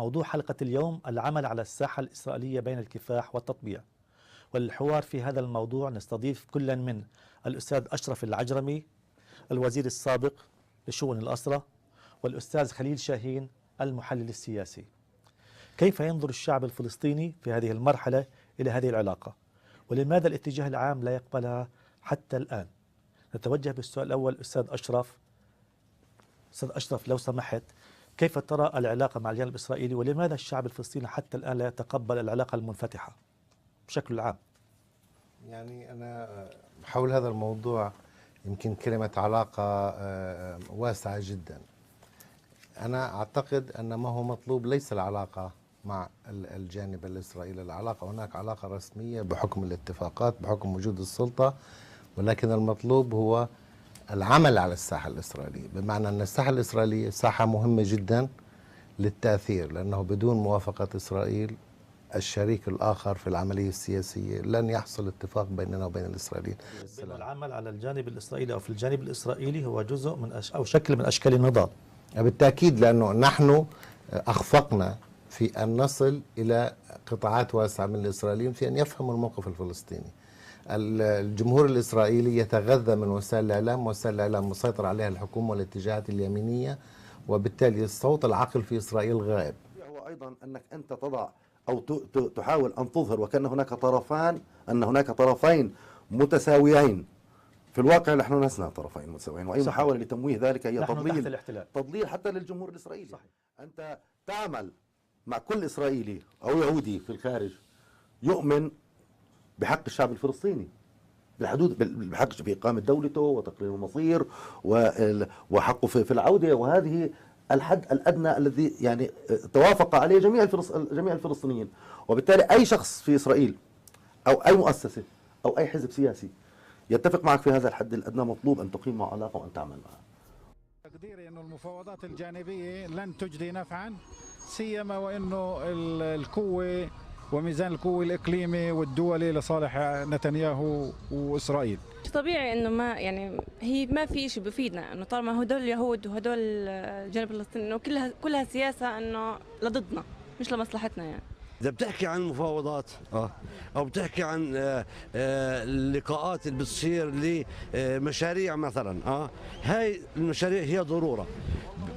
موضوع حلقة اليوم العمل على الساحة الإسرائيلية بين الكفاح والتطبيع. والحوار في هذا الموضوع نستضيف كلا من الأستاذ أشرف العجرمي الوزير السابق لشؤون الأسرة، والأستاذ خليل شاهين المحلل السياسي. كيف ينظر الشعب الفلسطيني في هذه المرحلة إلى هذه العلاقة؟ ولماذا الاتجاه العام لا يقبلها حتى الآن؟ نتوجه بالسؤال الأول أستاذ أشرف. أستاذ أشرف لو سمحت، كيف ترى العلاقة مع الجانب الإسرائيلي، ولماذا الشعب الفلسطيني حتى الآن لا يتقبل العلاقة المنفتحة بشكل عام؟ يعني أنا حول هذا الموضوع يمكن كلمة علاقة واسعة جدا. أنا أعتقد أن ما هو مطلوب ليس العلاقة مع الجانب الإسرائيلي، العلاقة هناك علاقة رسمية بحكم الاتفاقات بحكم وجود السلطة، ولكن المطلوب هو العمل على الساحة الإسرائيلية، بمعنى أن الساحة الإسرائيلية ساحة مهمة جدا للتأثير، لأنه بدون موافقة إسرائيل الشريك الآخر في العملية السياسية لن يحصل اتفاق بيننا وبين الإسرائيليين. العمل على الجانب الإسرائيلي أو في الجانب الإسرائيلي هو جزء من أو شكل من أشكال النضال. بالتأكيد، لأنه نحن أخفقنا في أن نصل إلى قطاعات واسعة من الإسرائيليين في أن يفهموا الموقف الفلسطيني. الجمهور الإسرائيلي يتغذى من وسائل الإعلام، وسائل الإعلام مسيطر عليها الحكومة والاتجاهات اليمينية، وبالتالي الصوت العقل في إسرائيل غائب. هو أيضا أنك أنت تضع أو تحاول أن تظهر وكأن هناك طرفين متساويين. في الواقع نحن لسنا طرفين متساويين، وأي محاولة لتمويه ذلك هي تضليل حتى للجمهور الإسرائيلي. صحيح. أنت تعمل مع كل إسرائيلي أو يهودي في الخارج يؤمن بحق الشعب الفلسطيني، بحق في إقامة دولته وتقرير المصير وحقه في العودة، وهذه الحد الأدنى الذي يعني توافق عليه جميع الفلسطينيين. وبالتالي أي شخص في إسرائيل أو أي مؤسسة أو أي حزب سياسي يتفق معك في هذا الحد الأدنى مطلوب أن تقيم معه علاقة وأن تعمل معه. تقديري أنه المفاوضات الجانبية لن تجدي نفعا، سيما وأنه القوة وميزان القوة الإقليمي والدولي لصالح نتنياهو وإسرائيل. طبيعي انه ما في شيء بفيدنا، انه طالما هدول اليهود وهدول الجانب الفلسطيني انه كلها سياسه انه لضدنا مش لمصلحتنا. يعني إذا بتحكي عن مفاوضات أو بتحكي عن اللقاءات اللي بتصير لمشاريع مثلا، هاي المشاريع هي ضرورة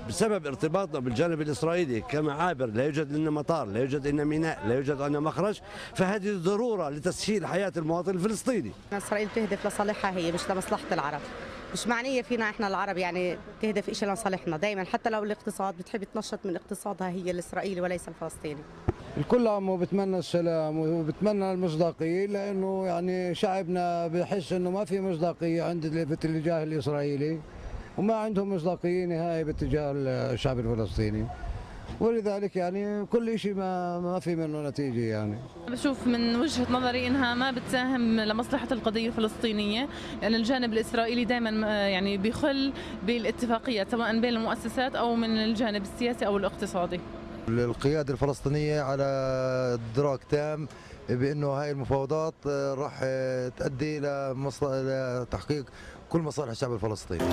بسبب ارتباطنا بالجانب الإسرائيلي كمعابر، لا يوجد لنا مطار، لا يوجد لنا ميناء، لا يوجد لنا مخرج، فهذه ضرورة لتسهيل حياة المواطن الفلسطيني. إسرائيل تهدف لصالحها هي، مش لمصلحة العرب، مش معنية فينا احنا العرب يعني تهدف شيء لصالحنا دائما، حتى لو الاقتصاد بتحب تنشط من اقتصادها هي الإسرائيلي وليس الفلسطيني. الكل عمه بتمنى السلام وبتمنى المصداقية، لأنه يعني شعبنا بحس إنه ما في مصداقية عند في الاتجاه الإسرائيلي، وما عندهم مصداقية نهائية باتجاه الشعب الفلسطيني، ولذلك يعني كل شيء ما في منه نتيجة. يعني بشوف من وجهة نظري انها ما بتساهم لمصلحة القضية الفلسطينية، لأن الجانب الإسرائيلي دائما يعني بيخل بالاتفاقيات سواء بين المؤسسات أو من الجانب السياسي أو الاقتصادي. القيادة الفلسطينية على إدراك تام بأنه هاي المفاوضات راح تؤدي إلى تحقيق كل مصالح الشعب الفلسطيني.